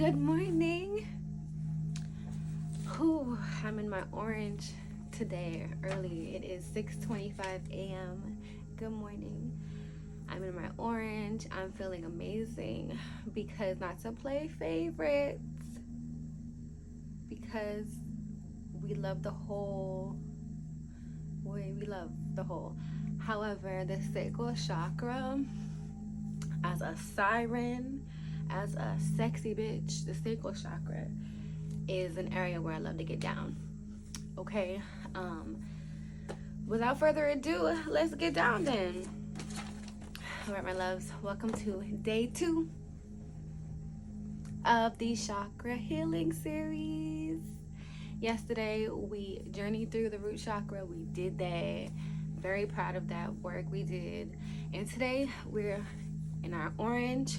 Good morning. I'm in my orange today early. It is 6:25 a.m. Good morning. I'm in my orange. I'm feeling amazing because not to play favorites, because we love the whole. We love the whole. However, the sacral chakra, as a siren, as a sexy bitch, the sacral chakra is an area where I love to get down. Okay, without further ado, let's get down then. All right, my loves, welcome to day 2 of the chakra healing series. Yesterday we journeyed through the root chakra. We did that. Very proud of that work we did. And today we're in our orange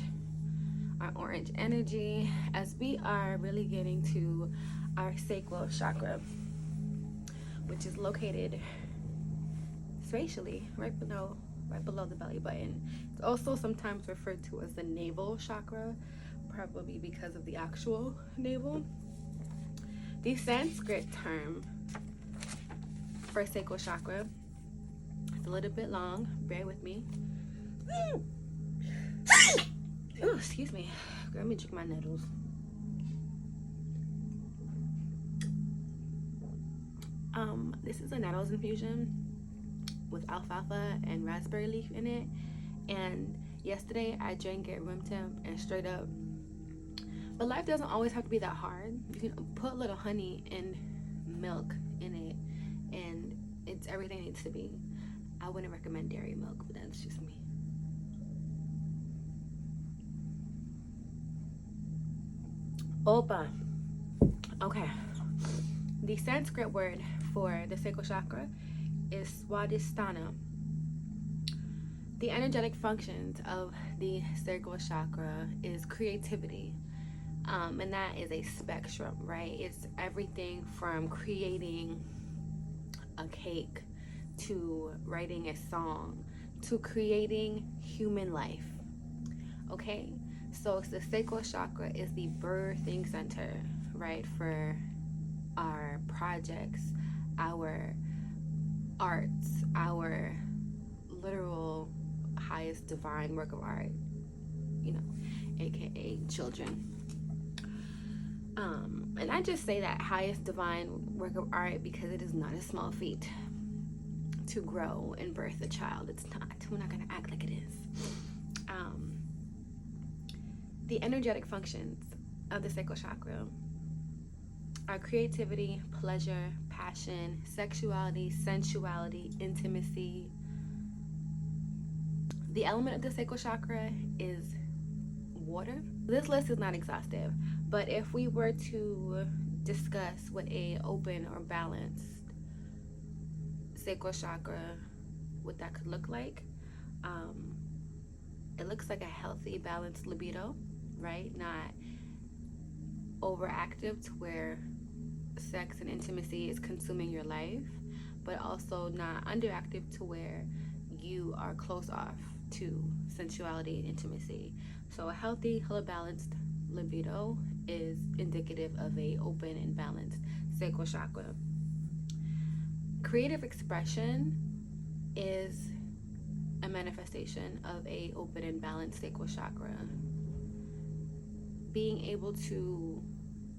energy, as we are really getting to our sacral chakra, which is located spatially right below the belly button. It's also sometimes referred to as the navel chakra, probably because of the actual navel. The Sanskrit term for sacral chakra is a little bit long. Bear with me. Oh, excuse me. Let me drink my nettles. This is a nettles infusion with alfalfa and raspberry leaf in it. And yesterday I drank it room temp and straight up. But life doesn't always have to be that hard. You can put a little honey and milk in it, and it's everything it needs to be. I wouldn't recommend dairy milk, but that's just me. Opa. Okay. The Sanskrit word for the sacral chakra is Swadhisthana. The energetic functions of the sacral chakra is creativity. And that is a spectrum, right? It's everything from creating a cake to writing a song to creating human life. Okay? So the sacral chakra is the birthing center, right, for our projects, our arts, our literal highest divine work of art, aka children. And I just say that highest divine work of art because it is not a small feat to grow and birth a child. It's not. We're not going to act like it is. The energetic functions of the sacral chakra are creativity, pleasure, passion, sexuality, sensuality, intimacy. The element of the sacral chakra is water. This list is not exhaustive, but if we were to discuss what a open or balanced sacral chakra, what that could look like, it looks like a healthy, balanced libido, right? Not overactive to where sex and intimacy is consuming your life, but also not underactive to where you are close off to sensuality and intimacy. So a healthy, balanced libido is indicative of a open and balanced sacral chakra. Creative expression is a manifestation of a open and balanced sacral chakra. Being able to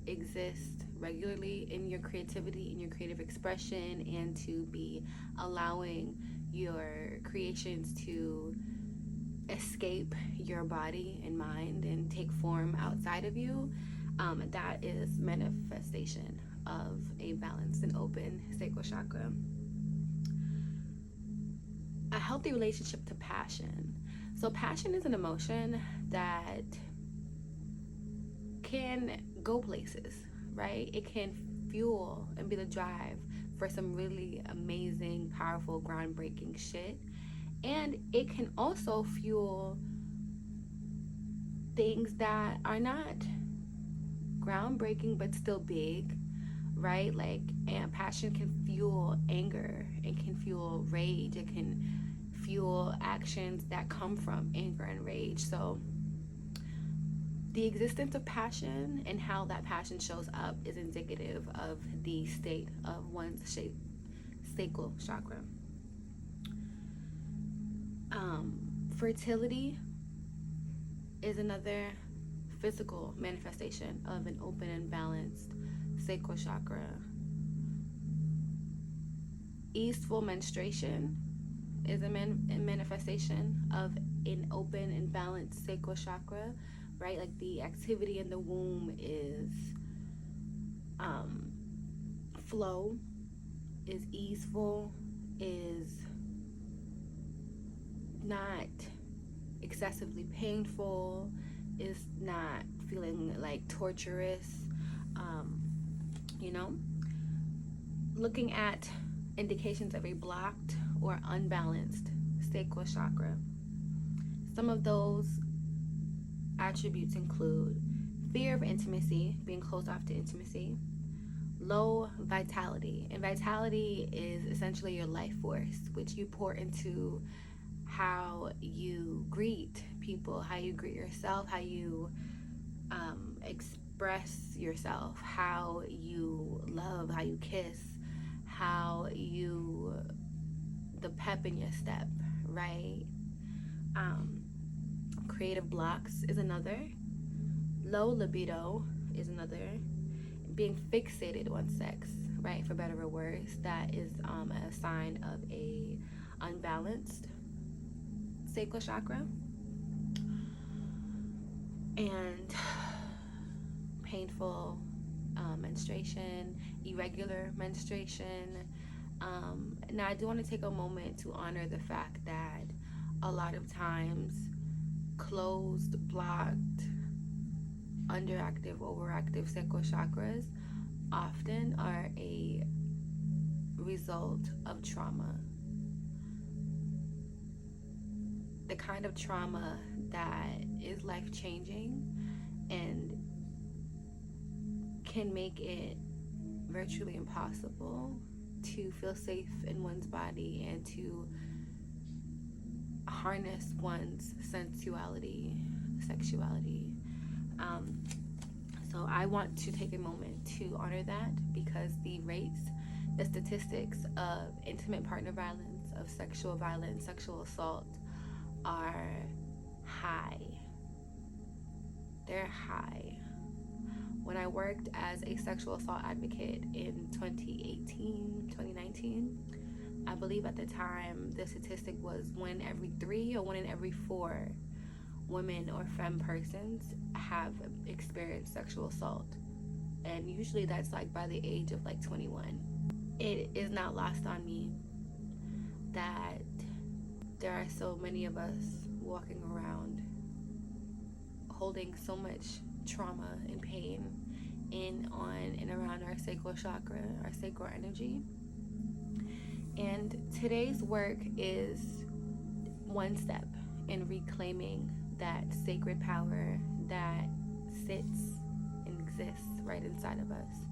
exist regularly in your creativity, in your creative expression, and to be allowing your creations to escape your body and mind and take form outside of you, that is manifestation of a balanced and open sacral chakra. A healthy relationship to passion. So passion is an emotion that can go places, right? It can fuel and be the drive for some really amazing, powerful, groundbreaking shit. And it can also fuel things that are not groundbreaking but still big, right? Like, and passion can fuel anger, it can fuel rage, it can fuel actions that come from anger and rage. So The existence of passion and how that passion shows up is indicative of the state of one's sacral chakra. Fertility is another physical manifestation of an open and balanced sacral chakra. Easeful menstruation is a manifestation of an open and balanced sacral chakra, right? Like the activity in the womb is flow, is easeful, is not excessively painful, is not feeling like torturous, you know? Looking at indications of a blocked or unbalanced sacral chakra. Some of those attributes include fear of intimacy, being closed off to intimacy, low vitality, and vitality is essentially your life force, which you pour into how you greet people, how you greet yourself, how you express yourself, how you love, how you kiss, how you, the pep in your step, right? Creative blocks is another. Low libido is another. Being fixated on sex, right, for better or worse, that is a sign of a unbalanced sacral chakra. And painful menstruation, irregular menstruation. Now I do want to take a moment to honor the fact that a lot of times closed, blocked, underactive, overactive sacral chakras often are a result of trauma. The kind of trauma that is life-changing and can make it virtually impossible to feel safe in one's body and to harness one's sensuality, sexuality. So I want to take a moment to honor that, because the rates, the statistics of intimate partner violence, of sexual violence, sexual assault are high. They're high. When I worked as a sexual assault advocate in 2018, 2019, I believe at the time the statistic was 1 in every 3 or 1 in every 4 women or femme persons have experienced sexual assault. And usually that's like by the age of like 21. It is not lost on me that there are so many of us walking around holding so much trauma and pain in, on, and around our sacral chakra, our sacral energy. And today's work is one step in reclaiming that sacred power that sits and exists right inside of us.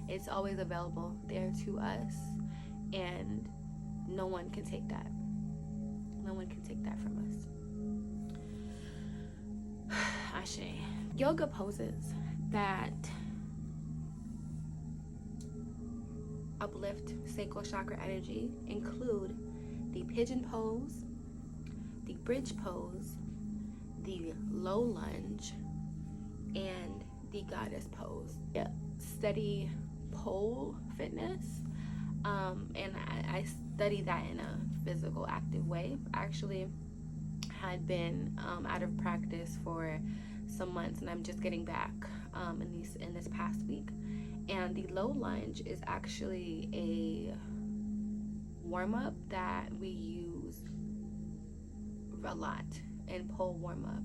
It's always available there to us, and no one can take that. No one can take that from us. Ashe. Yoga poses that uplift sacral chakra energy include the pigeon pose, the bridge pose, the low lunge, and the goddess pose. Yeah, steady pole fitness, and I study that in a physical, active way. Actually, had been out of practice for some months, and I'm just getting back in this past week. And the low lunge is actually a warm-up that we use a lot in pole warm-up.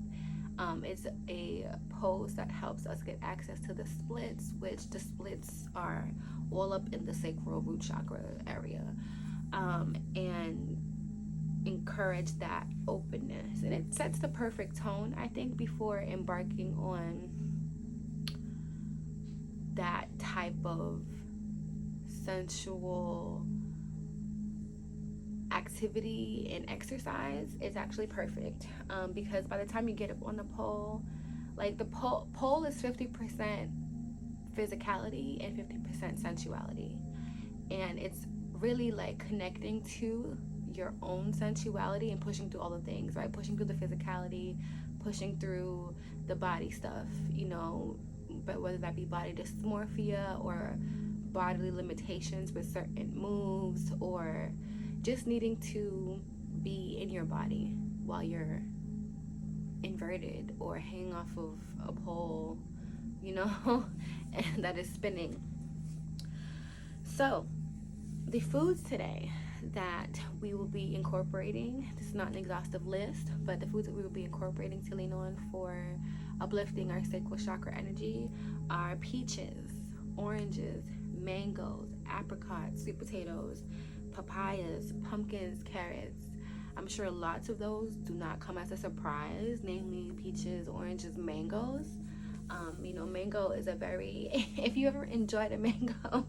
It's a pose that helps us get access to the splits, which the splits are all up in the sacral root chakra area, and encourage that openness. And it sets the perfect tone, I think, before embarking on that type of sensual activity and exercise. Is actually perfect, because by the time you get up on the pole, Like the pole is 50% physicality and 50% sensuality. And it's really like connecting to your own sensuality and pushing through all the things, right? Pushing through the physicality, pushing through the body stuff, you know, but whether that be body dysmorphia or bodily limitations with certain moves, or just needing to be in your body while you're inverted or hanging off of a pole, you know, and that is spinning. So the foods today that we will be incorporating, this is not an exhaustive list, but the foods that we will be incorporating to lean on for uplifting our sacral chakra energy are peaches, oranges, mangoes, apricots, sweet potatoes, papayas, pumpkins, carrots. I'm sure lots of those do not come as a surprise, namely peaches, oranges, mangoes. You know, mango is a very, if you ever enjoyed a mango,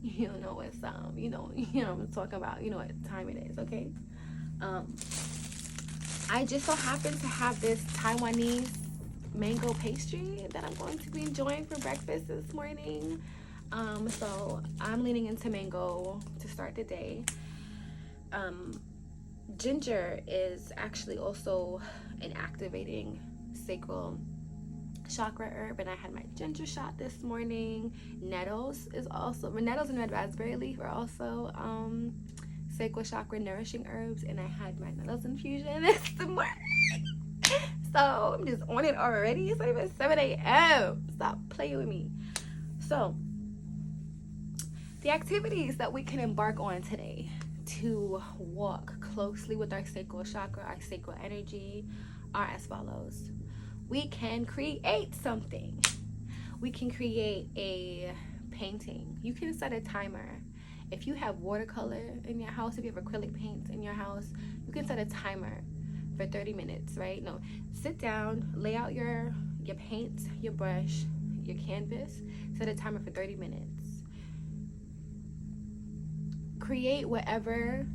you know what's you know what I'm talking about, you know what time it is, okay? I just so happen to have this Taiwanese mango pastry that I'm going to be enjoying for breakfast this morning. So I'm leaning into mango to start the day. Ginger is actually also an activating sacral chakra herb, and I had my ginger shot this morning. Nettles and red raspberry leaf are also sacral chakra nourishing herbs, and I had my nettles infusion this morning. So I'm just on it already. It's not even 7 a.m. Stop playing with me. So the activities that we can embark on today to walk closely with our sacral chakra, our sacral energy, are as follows. We can create something. We can create a painting. You can set a timer. If you have watercolor in your house, if you have acrylic paints in your house, you can set a timer for 30 minutes, right? No, sit down, lay out your paints, your brush, your canvas, set a timer for 30 minutes. Create whatever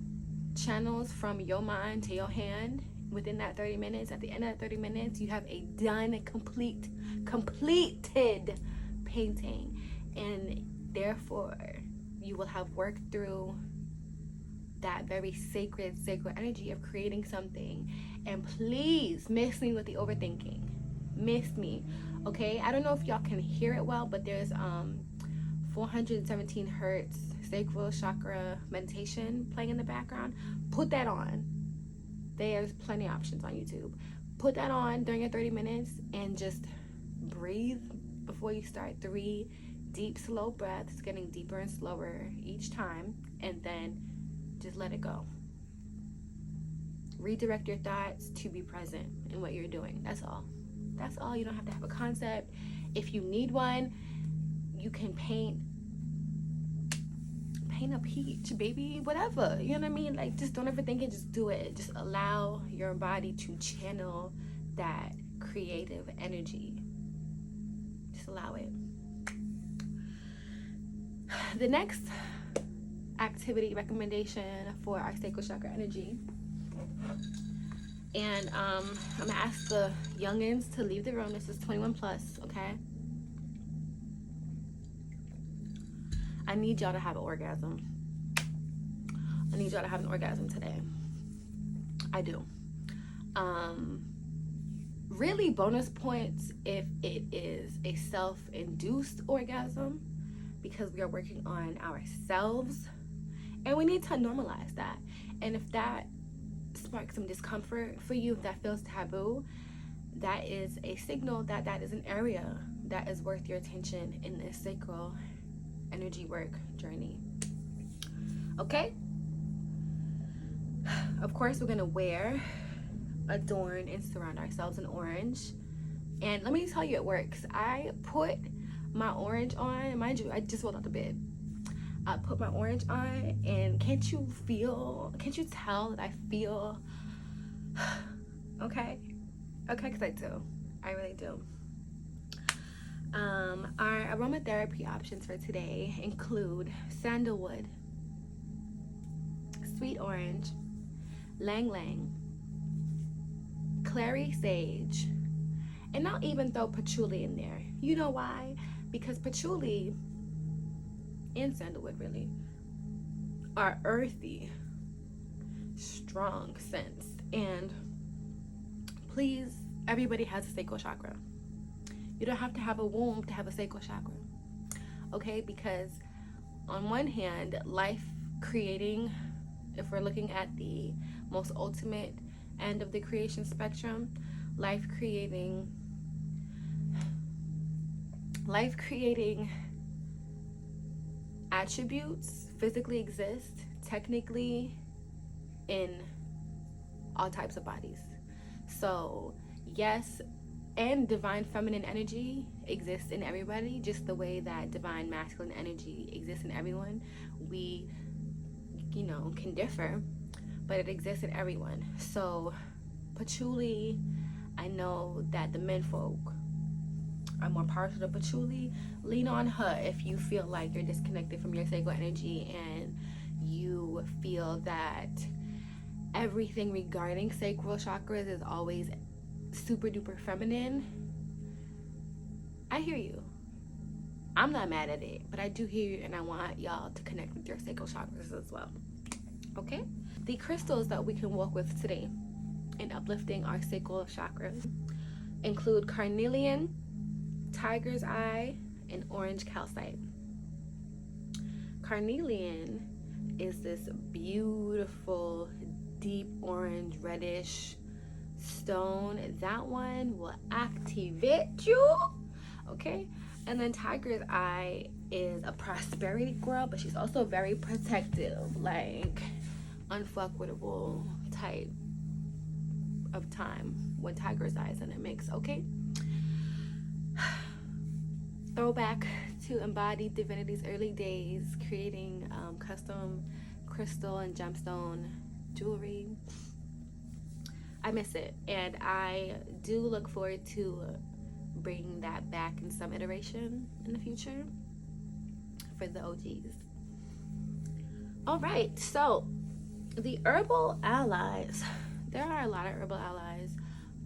channels from your mind to your hand within that 30 minutes. At the end of that 30 minutes, you have a done, completed painting, and therefore you will have worked through that very sacred energy of creating something. And please miss me with the overthinking. Miss me, okay? I don't know if y'all can hear it well, but there's 417 hertz sacral chakra meditation playing in the background. Put that on. There's plenty of options on YouTube. Put that on during your 30 minutes and just breathe before you start. 3 deep, slow breaths, getting deeper and slower each time, and then just let it go. Redirect your thoughts to be present in what you're doing. That's all. That's all. You don't have to have a concept. If you need one, you can paint a peach, baby, whatever, you know what I mean? Like, just don't overthink it, just do it. Just allow your body to channel that creative energy. Just allow it. The next activity recommendation for our sacral chakra energy, and I'm gonna ask the youngins to leave the room. This is 21 plus, okay? I need y'all to have an orgasm. I need y'all to have an orgasm today. I do. Really bonus points if it is a self-induced orgasm, because we are working on ourselves and we need to normalize that. And if that sparks some discomfort for you, if that feels taboo, that is a signal that that is an area that is worth your attention in this sacral energy work journey. Okay? Of course, we're gonna wear, adorn, and surround ourselves in orange. And let me tell you, it works. I put my orange on. Mind you, I just rolled out the bed. I put my orange on, and can't you tell that I feel okay? Okay, because I do. I really do. Our aromatherapy options for today include sandalwood, sweet orange, lang lang, clary sage, And I'll even throw patchouli in there. You know why? Because patchouli and sandalwood really are earthy, strong scents. And please, everybody has a sacral chakra. You don't have to have a womb to have a sacral chakra. Okay? Because on one hand, life creating, if we're looking at the most ultimate end of the creation spectrum, life creating attributes physically exist technically in all types of bodies. So yes, and divine feminine energy exists in everybody, just the way that divine masculine energy exists in everyone. We, can differ, but it exists in everyone. So patchouli, I know that the menfolk are more partial to patchouli. Lean on her if you feel like you're disconnected from your sacral energy and you feel that everything regarding sacral chakras is always super duper feminine. I hear you. I'm not mad at it, but I do hear you, and I want y'all to connect with your sacral chakras as well. Okay? The crystals that we can work with today in uplifting our sacral chakras include carnelian, tiger's eye, and orange calcite. Carnelian is this beautiful, deep orange, reddish stone. That one will activate you. Okay? And then tiger's eye is a prosperity girl, but she's also very protective, like unfuckwittable type of time when tiger's eye is in the mix. Okay? Throwback to embodied divinity's early days, creating custom crystal and gemstone jewelry. I miss it, and I do look forward to bringing that back in some iteration in the future for the OGs. All right, so the herbal allies. There are a lot of herbal allies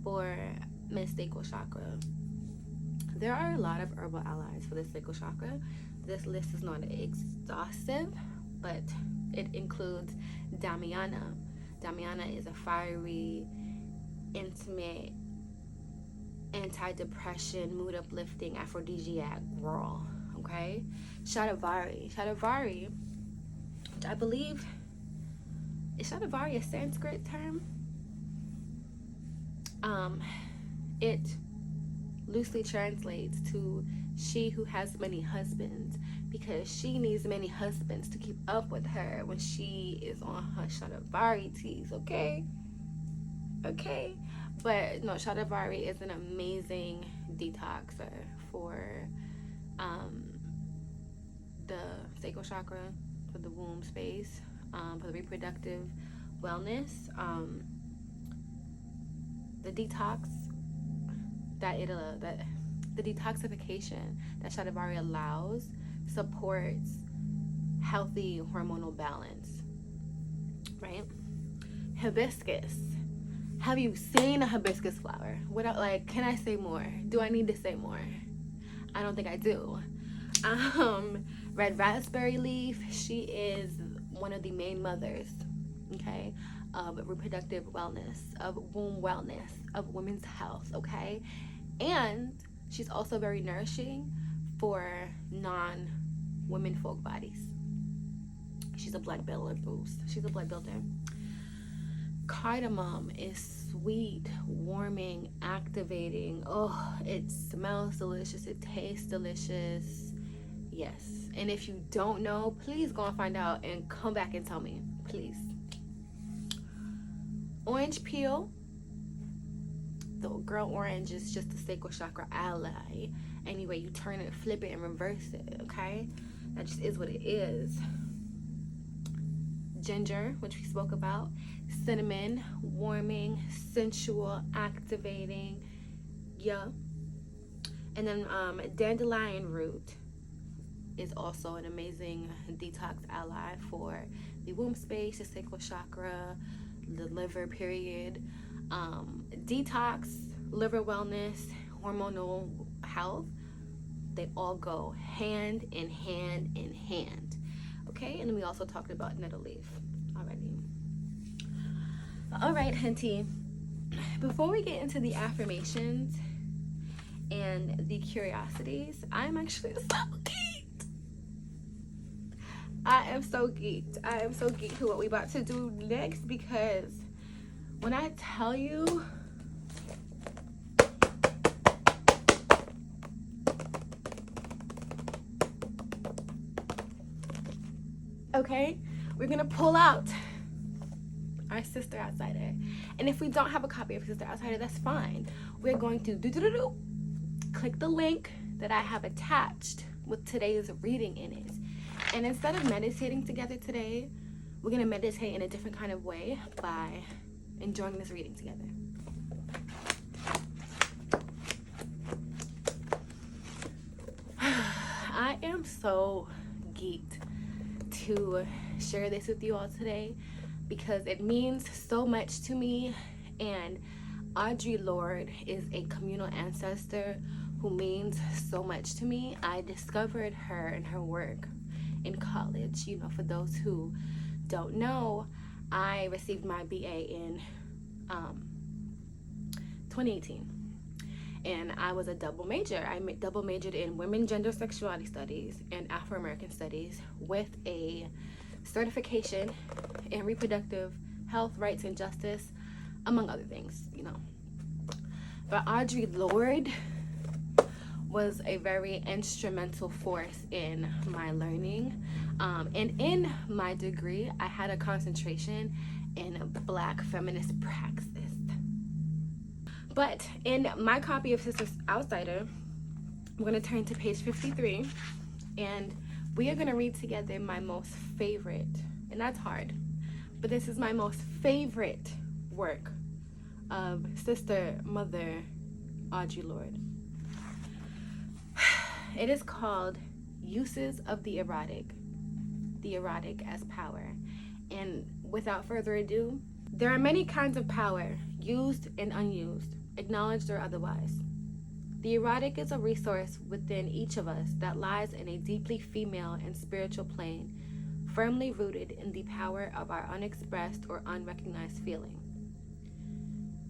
for Miss Sacral Chakra. There are a lot of herbal allies for the sacral chakra. This list is not exhaustive, but it includes Damiana. Damiana is a fiery, intimate, anti-depression, mood uplifting, aphrodisiac girl. Okay? Shatavari, which I believe, is Shatavari a Sanskrit term? It loosely translates to she who has many husbands, because she needs many husbands to keep up with her when she is on her Shatavari teas. Okay, but no, Shatavari is an amazing detoxer for the sacral chakra, for the womb space, for the reproductive wellness. The detox that the detoxification that Shatavari allows supports healthy hormonal balance, right? Hibiscus. Have you seen a hibiscus flower? Can I say more? Do I need to say more? I don't think I do. Red raspberry leaf, she is one of the main mothers, okay, of reproductive wellness, of womb wellness, of women's health, okay? And she's also very nourishing for non-women folk bodies. She's a blood builder boost. She's a blood builder. Cardamom is sweet, warming, activating. Oh, it smells delicious. It tastes delicious. Yes. And if you don't know, please go and find out and come back and tell me, please. Orange peel. The girl orange is just the sacral chakra ally. Anyway, you turn it, flip it, and reverse it, okay? That just is what it is. Ginger, which we spoke about. Cinnamon, warming, sensual, activating. Yeah. And then dandelion root is also an amazing detox ally for the womb space, the sacral chakra, the liver, period. Detox, liver wellness, hormonal health, they all go hand in hand in hand. Okay, and then we also talked about nettle leaf already. All right, Henty, before we get into the affirmations and the curiosities, I'm actually so geeked. I am so geeked to what we about to do next, because when I tell you, okay, we're gonna pull out our Sister Outsider. And if we don't have a copy of Sister Outsider, that's fine. We're going to click the link that I have attached with today's reading in it. And instead of meditating together today, we're gonna meditate in a different kind of way by enjoying this reading together. I am so geeked to share this with you all today, because it means so much to me. And Audre Lorde is a communal ancestor who means so much to me. I discovered her and her work in college. You know, for those who don't know, I received my BA in 2018, and I was a double major. I double majored in women, gender, sexuality studies and Afro-American studies with a certification in reproductive health, rights, and justice, among other things, you know. But Audre Lorde was a very instrumental force in my learning. And in my degree, I had a concentration in Black feminist praxis. But in my copy of Sister Outsider, I'm going to turn to page 53, and we are going to read together my most favorite, and that's hard, but this is my most favorite work of Sister Mother Audre Lorde. It is called Uses of the Erotic as Power. And without further ado, there are many kinds of power, used and unused, acknowledged or otherwise. The erotic is a resource within each of us that lies in a deeply female and spiritual plane, firmly rooted in the power of our unexpressed or unrecognized feeling.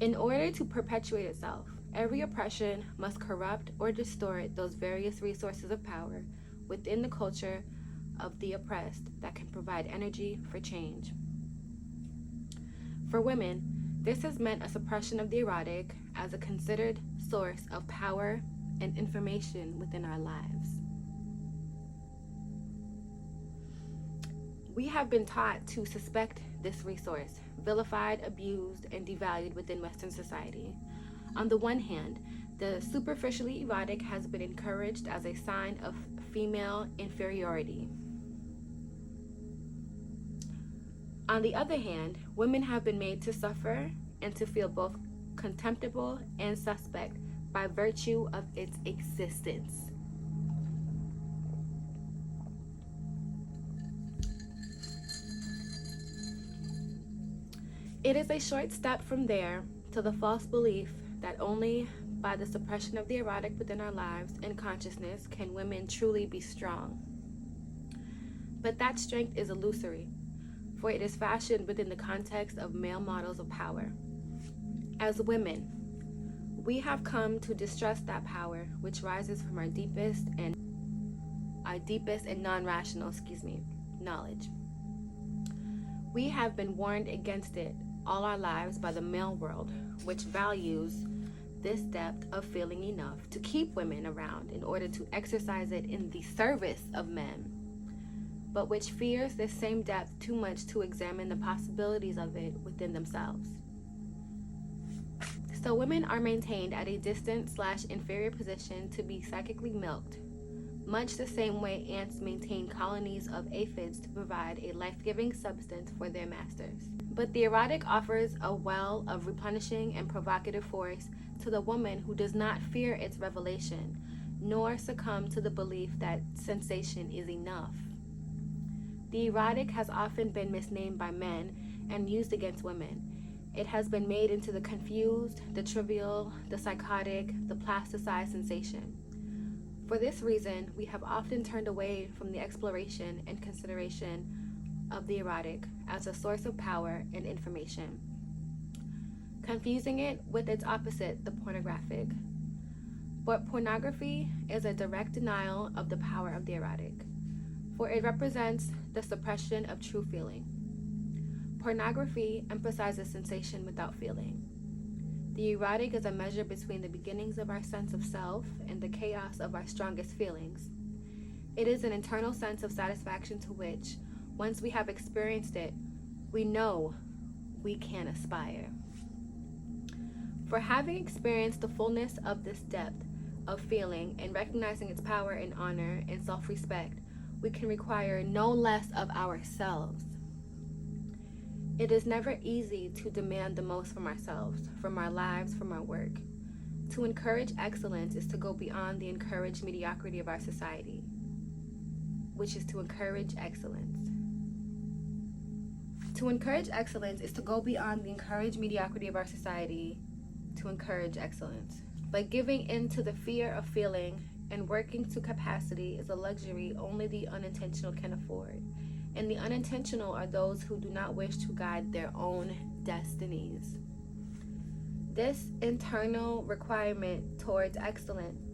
In order to perpetuate itself, every oppression must corrupt or distort those various resources of power within the culture of the oppressed that can provide energy for change. For women, this has meant a suppression of the erotic as a considered source of power and information within our lives. We have been taught to suspect this resource, vilified, abused, and devalued within Western society. On the one hand, the superficially erotic has been encouraged as a sign of female inferiority. On the other hand, women have been made to suffer and to feel both contemptible and suspect by virtue of its existence. It is a short step from there to the false belief that only by the suppression of the erotic within our lives and consciousness can women truly be strong. But that strength is illusory, for it is fashioned within the context of male models of power. As women, we have come to distrust that power which rises from our deepest and non-rational, knowledge. We have been warned against it all our lives by the male world, which values this depth of feeling enough to keep women around in order to exercise it in the service of men, but which fears this same depth too much to examine the possibilities of it within themselves. So women are maintained at a distant/inferior position to be psychically milked, much the same way ants maintain colonies of aphids to provide a life-giving substance for their masters. But the erotic offers a well of replenishing and provocative force to the woman who does not fear its revelation, nor succumb to the belief that sensation is enough. The erotic has often been misnamed by men and used against women. It has been made into the confused, the trivial, the psychotic, the plasticized sensation. For this reason, we have often turned away from the exploration and consideration of the erotic as a source of power and information, confusing it with its opposite, the pornographic. But pornography is a direct denial of the power of the erotic, for it represents the suppression of true feeling. Pornography emphasizes sensation without feeling. The erotic is a measure between the beginnings of our sense of self and the chaos of our strongest feelings. It is an internal sense of satisfaction to which, once we have experienced it, we know we can aspire. For having experienced the fullness of this depth of feeling and recognizing its power and honor and self-respect, we can require no less of ourselves. It is never easy to demand the most from ourselves, from our lives, from our work. To encourage excellence is to go beyond the encouraged mediocrity of our society, which is to encourage excellence. To encourage excellence is to go beyond the encouraged mediocrity of our society to encourage excellence. But giving in to the fear of feeling and working to capacity is a luxury only the unintentional can afford. And the unintentional are those who do not wish to guide their own destinies. This internal requirement towards excellence,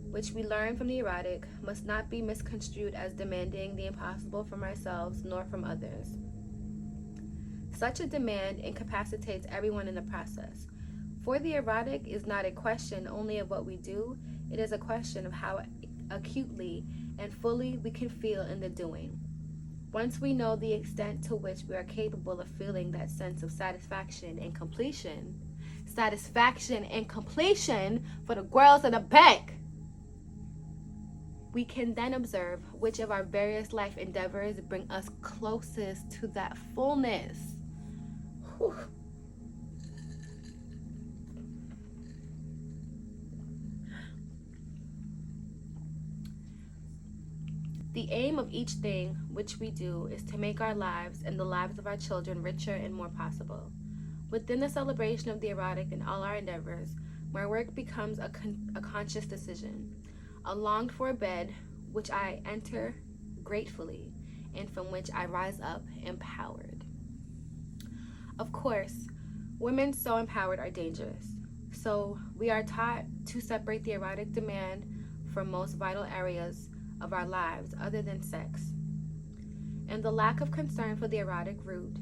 which we learn from the erotic, must not be misconstrued as demanding the impossible from ourselves nor from others. Such a demand incapacitates everyone in the process. For the erotic is not a question only of what we do, it is a question of how acutely and fully we can feel in the doing. Once we know the extent to which we are capable of feeling that sense of satisfaction and completion for the girls in the back, we can then observe which of our various life endeavors bring us closest to that fullness. Whew. The aim of each thing which we do is to make our lives and the lives of our children richer and more possible. Within the celebration of the erotic in all our endeavors, my work becomes a conscious decision, a longed for bed which I enter gratefully and from which I rise up empowered. Of course, women so empowered are dangerous, so we are taught to separate the erotic demand from most vital areas of our lives other than sex. And the lack of concern for the erotic root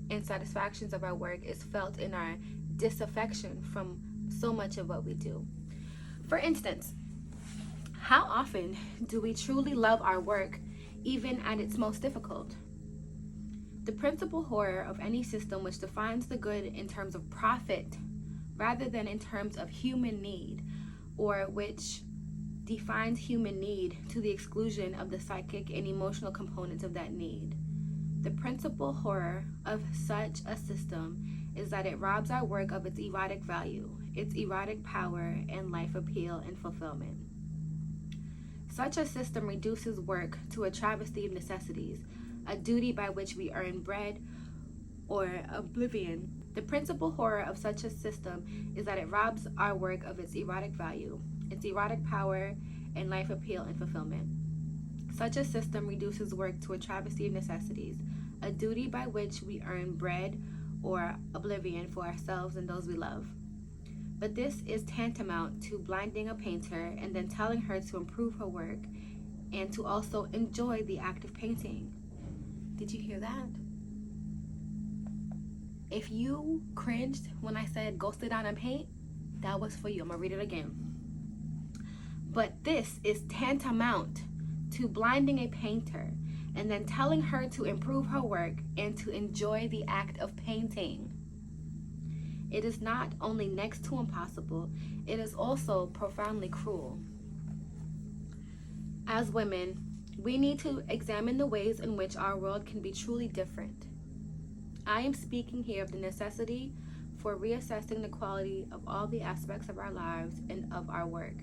and satisfactions of our work is felt in our disaffection from so much of what we do. For instance, how often do we truly love our work even at its most difficult? The principal horror of any system which defines the good in terms of profit rather than in terms of human need, or which defines human need to the exclusion of the psychic and emotional components of that need. The principal horror of such a system is that it robs our work of its erotic value, its erotic power and life appeal and fulfillment. Such a system reduces work to a travesty of necessities, a duty by which we earn bread or oblivion. The principal horror of such a system is that it robs our work of its erotic value, its erotic power, and life appeal and fulfillment. Such a system reduces work to a travesty of necessities, a duty by which we earn bread or oblivion for ourselves and those we love. But this is tantamount to blinding a painter and then telling her to improve her work and to also enjoy the act of painting. Did you hear that? If you cringed when I said go sit down and paint, that was for you. I'm gonna read it again. But this is tantamount to blinding a painter and then telling her to improve her work and to enjoy the act of painting. It is not only next to impossible, it is also profoundly cruel. As women, we need to examine the ways in which our world can be truly different. I am speaking here of the necessity for reassessing the quality of all the aspects of our lives and of our work,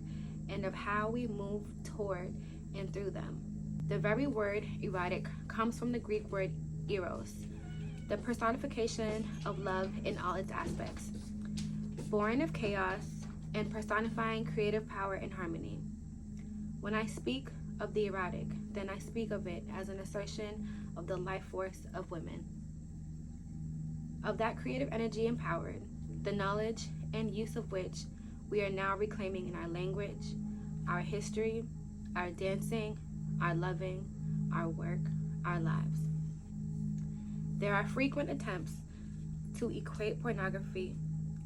and of how we move toward and through them. The very word erotic comes from the Greek word eros, the personification of love in all its aspects, born of chaos and personifying creative power and harmony. When I speak of the erotic, then I speak of it as an assertion of the life force of women, of that creative energy empowered, the knowledge and use of which we are now reclaiming in our language, our history, our dancing, our loving, our work, our lives. There are frequent attempts to equate pornography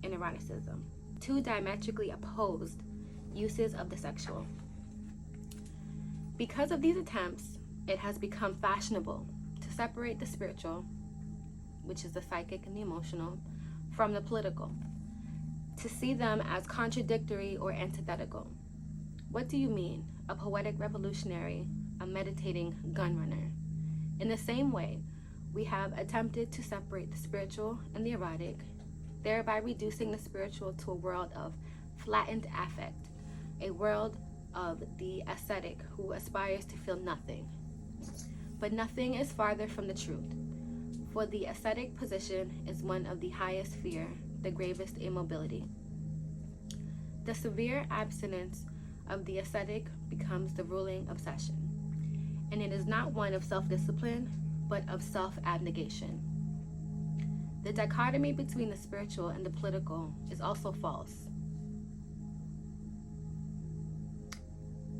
and eroticism, two diametrically opposed uses of the sexual. Because of these attempts, it has become fashionable to separate the spiritual, which is the psychic and the emotional, from the political, to see them as contradictory or antithetical. What do you mean? A poetic revolutionary, a meditating gun runner. In the same way, we have attempted to separate the spiritual and the erotic, thereby reducing the spiritual to a world of flattened affect, a world of the ascetic who aspires to feel nothing. But nothing is farther from the truth, for the ascetic position is one of the highest fear, the gravest immobility. The severe abstinence of the ascetic becomes the ruling obsession, and it is not one of self-discipline, but of self-abnegation. The dichotomy between the spiritual and the political is also false,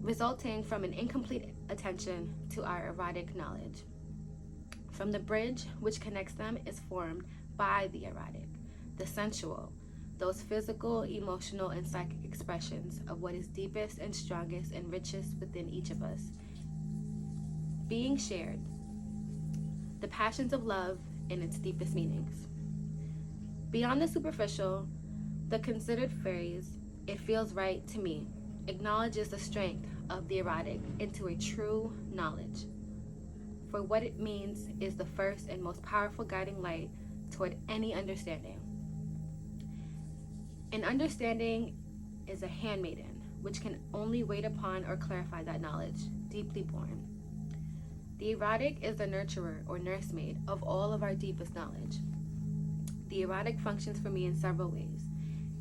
resulting from an incomplete attention to our erotic knowledge. From the bridge which connects them is formed by the erotic, the sensual, those physical, emotional, and psychic expressions of what is deepest and strongest and richest within each of us, being shared, the passions of love in its deepest meanings. Beyond the superficial, the considered phrase, "it feels right to me," acknowledges the strength of the erotic into a true knowledge. For what it means is the first and most powerful guiding light toward any understanding. An understanding is a handmaiden, which can only wait upon or clarify that knowledge, deeply born. The erotic is the nurturer or nursemaid of all of our deepest knowledge. The erotic functions for me in several ways,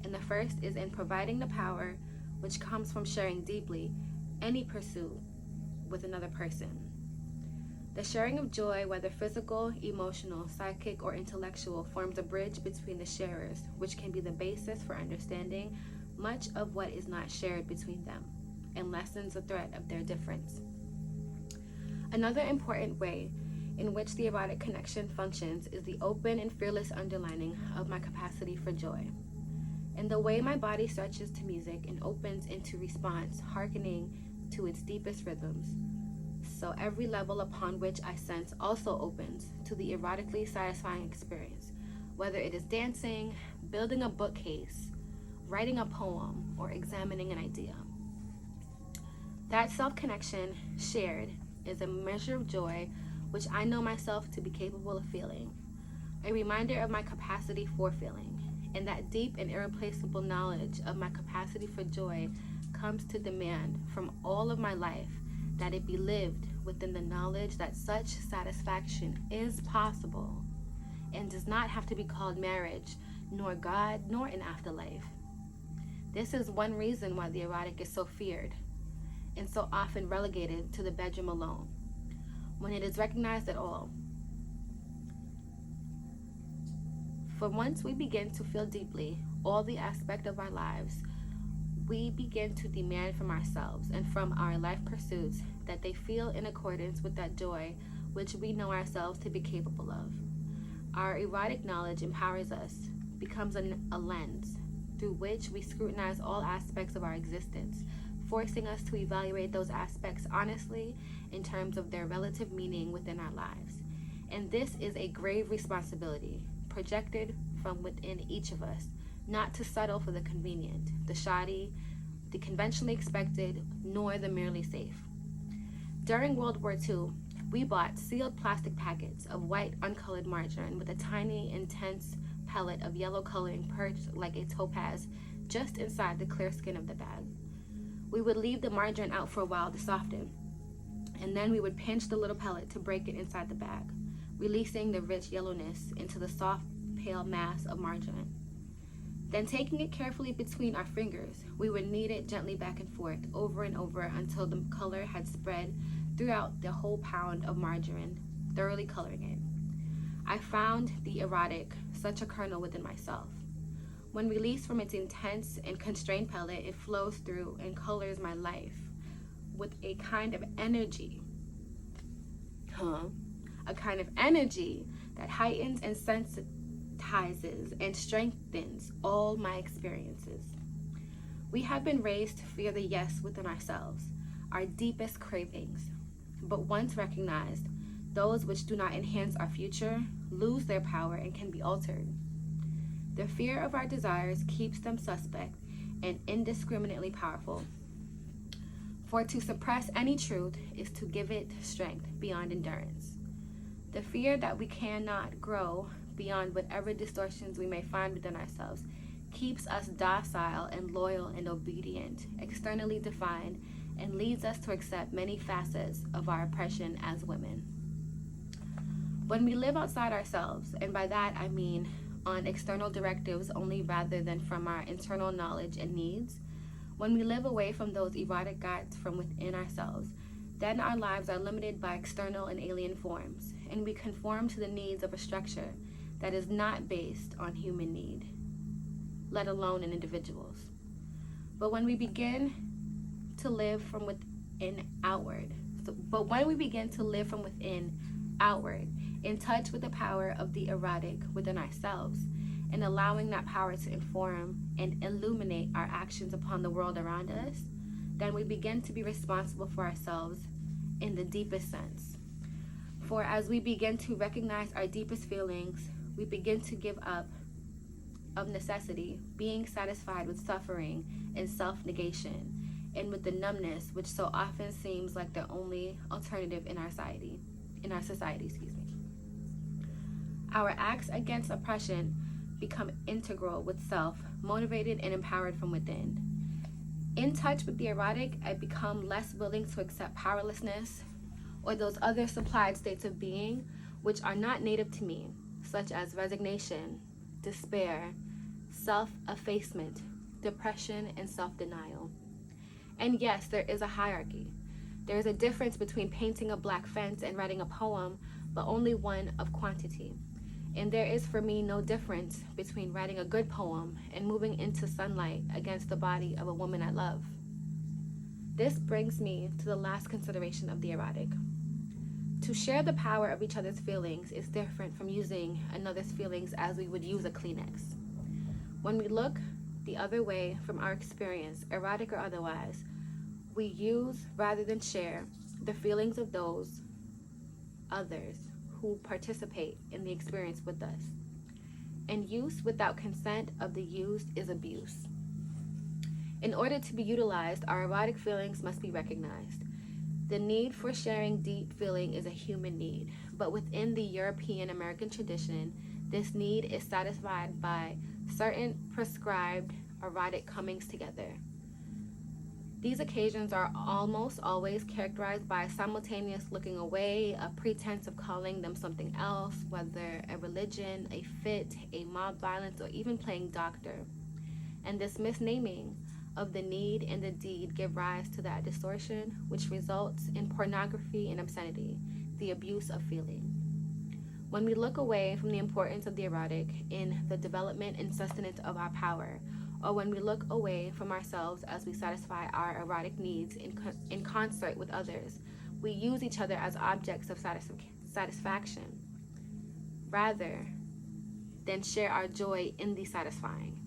and the first is in providing the power which comes from sharing deeply any pursuit with another person. The sharing of joy, whether physical, emotional, psychic, or intellectual, forms a bridge between the sharers, which can be the basis for understanding much of what is not shared between them, and lessens the threat of their difference. Another important way in which the erotic connection functions is the open and fearless underlining of my capacity for joy. In the way my body stretches to music and opens into response, hearkening to its deepest rhythms, so every level upon which I sense also opens to the erotically satisfying experience, whether it is dancing, building a bookcase, writing a poem, or examining an idea. That self-connection shared is a measure of joy which I know myself to be capable of feeling, a reminder of my capacity for feeling, and that deep and irreplaceable knowledge of my capacity for joy comes to demand from all of my life that it be lived within the knowledge that such satisfaction is possible and does not have to be called marriage, nor God, nor an afterlife. This is one reason why the erotic is so feared and so often relegated to the bedroom alone, when it is recognized at all. For once we begin to feel deeply all the aspect of our lives, we begin to demand from ourselves and from our life pursuits that they feel in accordance with that joy which we know ourselves to be capable of. Our erotic knowledge empowers us, becomes a lens through which we scrutinize all aspects of our existence, forcing us to evaluate those aspects honestly in terms of their relative meaning within our lives. And this is a grave responsibility, projected from within each of us, not to settle for the convenient, the shoddy, the conventionally expected, nor the merely safe. During World War II, we bought sealed plastic packets of white uncolored margarine with a tiny, intense pellet of yellow coloring perched like a topaz just inside the clear skin of the bag. We would leave the margarine out for a while to soften, and then we would pinch the little pellet to break it inside the bag. releasing the rich yellowness into the soft, pale mass of margarine. Then, taking it carefully between our fingers, we would knead it gently back and forth, over and over, until the color had spread throughout the whole pound of margarine, thoroughly coloring it. I found the erotic such a kernel within myself. When released from its intense and constrained pellet, it flows through and colors my life with a kind of energy. A kind of energy that heightens and sensitizes and strengthens all my experiences. We have been raised to fear the yes within ourselves, our deepest cravings. But once recognized, those which do not enhance our future lose their power and can be altered. The fear of our desires keeps them suspect and indiscriminately powerful. For to suppress any truth is to give it strength beyond endurance. The fear that we cannot grow beyond whatever distortions we may find within ourselves keeps us docile and loyal and obedient, externally defined, and leads us to accept many facets of our oppression as women. When we live outside ourselves, and by that I mean on external directives only rather than from our internal knowledge and needs, when we live away from those erotic guides from within ourselves, then our lives are limited by external and alien forms, and we conform to the needs of a structure that is not based on human need, let alone in individuals. But when we begin to live from within outward, in touch with the power of the erotic within ourselves, and allowing that power to inform and illuminate our actions upon the world around us, then we begin to be responsible for ourselves in the deepest sense. For as we begin to recognize our deepest feelings, we begin to give up, of necessity, being satisfied with suffering and self-negation, and with the numbness which so often seems like the only alternative in our society. Our acts against oppression become integral with self, motivated and empowered from within. In touch with the erotic, I become less willing to accept powerlessness or those other supplied states of being which are not native to me, such as resignation, despair, self-effacement, depression, and self-denial. And yes, there is a hierarchy. There is a difference between painting a black fence and writing a poem, but only one of quantity. And there is for me no difference between writing a good poem and moving into sunlight against the body of a woman I love. This brings me to the last consideration of the erotic. To share the power of each other's feelings is different from using another's feelings as we would use a Kleenex. When we look the other way from our experience, erotic or otherwise, we use rather than share the feelings of those others who participate in the experience with us. And use without consent of the used is abuse. In order to be utilized, our erotic feelings must be recognized. The need for sharing deep feeling is a human need, but within the European American tradition, this need is satisfied by certain prescribed erotic comings together. These occasions are almost always characterized by a simultaneous looking away, a pretense of calling them something else, whether a religion, a fit, a mob violence, or even playing doctor. And this misnaming of the need and the deed give rise to that distortion, which results in pornography and obscenity, the abuse of feeling. When we look away from the importance of the erotic in the development and sustenance of our power, or when we look away from ourselves as we satisfy our erotic needs in concert with others, we use each other as objects of satisfaction, rather than share our joy in the satisfying,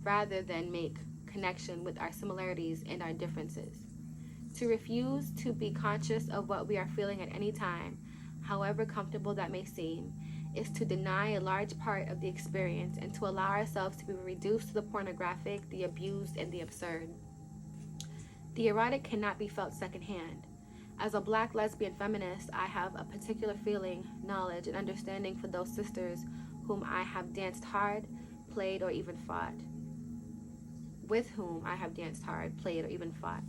rather than make connection with our similarities and our differences. To refuse to be conscious of what we are feeling at any time, however comfortable that may seem, is to deny a large part of the experience and to allow ourselves to be reduced to the pornographic, the abused, and the absurd. The erotic cannot be felt secondhand. As a Black lesbian feminist, I have a particular feeling, knowledge, and understanding for those sisters whom I have danced hard, played, or even fought. With whom I have danced hard, played, or even fought.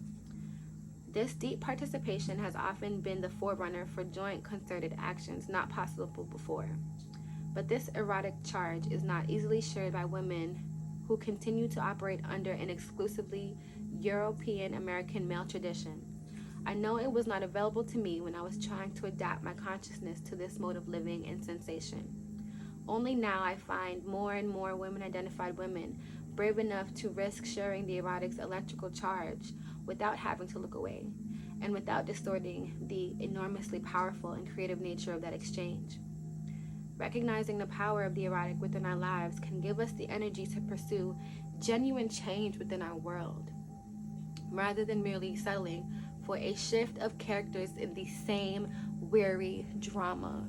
This deep participation has often been the forerunner for joint concerted actions not possible before. But this erotic charge is not easily shared by women who continue to operate under an exclusively European American male tradition. I know it was not available to me when I was trying to adapt my consciousness to this mode of living and sensation. Only now I find more and more women-identified women brave enough to risk sharing the erotic's electrical charge without having to look away, and without distorting the enormously powerful and creative nature of that exchange. Recognizing the power of the erotic within our lives can give us the energy to pursue genuine change within our world, rather than merely settling for a shift of characters in the same weary drama.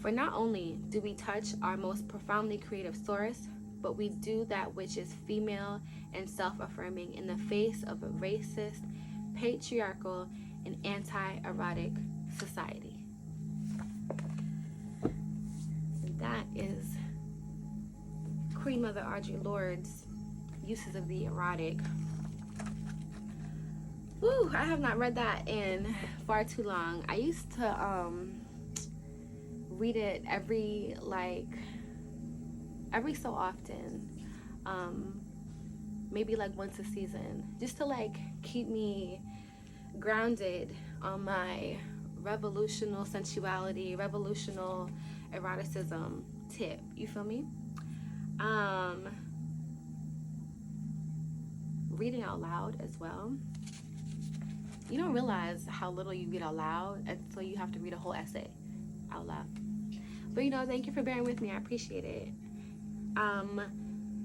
For not only do we touch our most profoundly creative source, but we do that which is female and self-affirming in the face of a racist, patriarchal, and anti-erotic society. And that is Queen Mother Audre Lorde's uses of the erotic. Woo, I have not read that in far too long. I used to read it every so often, maybe like once a season, just to like keep me grounded on my revolutional sensuality, revolutional eroticism tip. You feel me? Reading out loud as well. You don't realize how little you read out loud until you have to read a whole essay out loud. But you know, thank you for bearing with me. I appreciate it.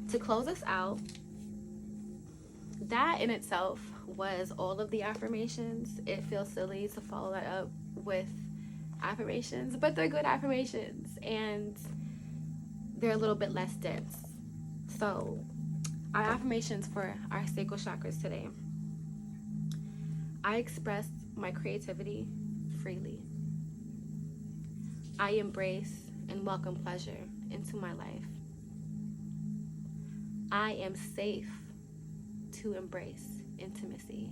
To close us out, that in itself was all of the affirmations. It feels silly to follow that up with affirmations, but they're good affirmations and they're a little bit less dense. So our affirmations for our sacral chakras today: I express my creativity freely. I embrace and welcome pleasure into my life. I am safe to embrace intimacy.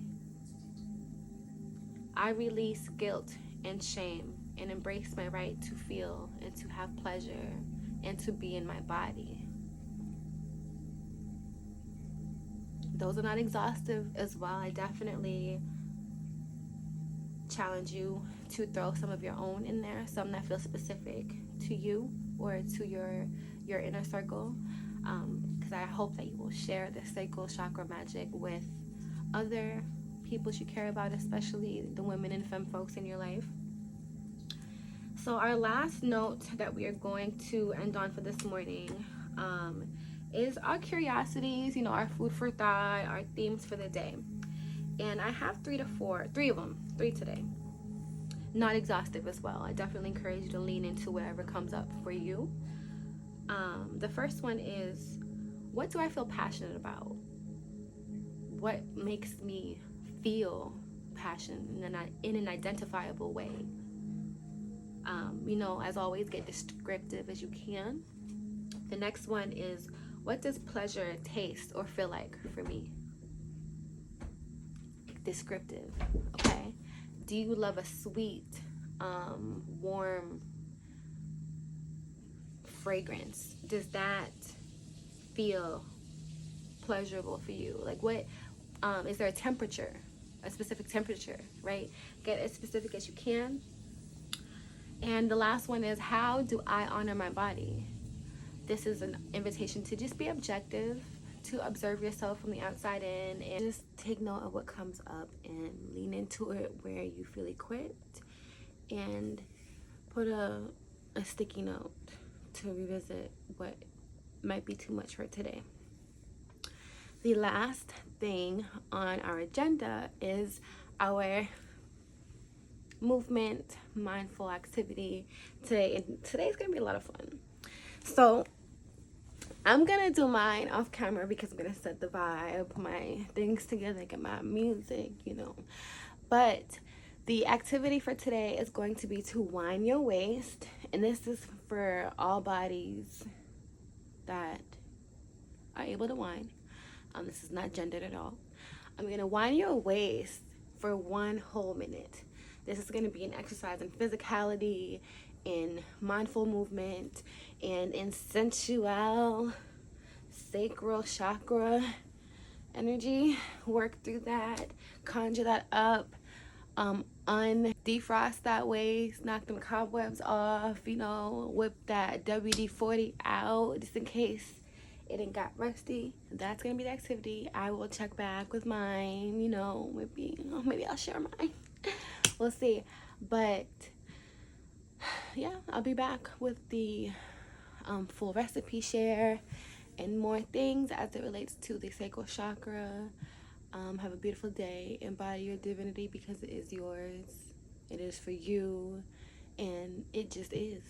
I release guilt and shame and embrace my right to feel and to have pleasure and to be in my body. Those are not exhaustive as well. I definitely challenge you to throw some of your own in there, some that feel specific to you or to your inner circle, because I hope that you will share the sacral chakra magic with other people you care about, especially the women and femme folks in your life. So our last note that we are going to end on for this morning is our curiosities, you know, our food for thought, our themes for the day. And I have three of them today. Not exhaustive as well. I definitely encourage you to lean into whatever comes up for you. The first one is, what do I feel passionate about? What makes me feel passion in an identifiable way? You know, as always, get descriptive as you can. The next one is, what does pleasure taste or feel like for me? Descriptive, okay? Do you love a sweet, warm fragrance? Does that feel pleasurable for you? Like, what is there a temperature, a specific temperature, right? Get as specific as you can. And the last one is, how do I honor my body? This is an invitation to just be objective, to observe yourself from the outside in, and just take note of what comes up and lean into it where you feel equipped, and put a sticky note to revisit what might be too much for today. The last thing on our agenda is our movement mindful activity today, and today's gonna be a lot of fun. So I'm gonna do mine off camera because I'm gonna set the vibe, put my things together, get my music, you know. But the activity for today is going to be to wind your waist, and this is for all bodies that are able to wind. This is not gendered at all. I'm going to wind your waist for 1 whole minute. This is going to be an exercise in physicality, in mindful movement, and in sensual sacral chakra energy. Work through that, conjure that up, defrost that waist, knock them cobwebs off, whip that WD-40 out just in case it ain't got rusty. That's gonna be the activity. I will check back with mine, maybe I'll share mine. We'll see. But yeah, I'll be back with the full recipe share and more things as it relates to the sacral chakra. Have a beautiful day. Embody your divinity because it is yours. It is for you. And it just is.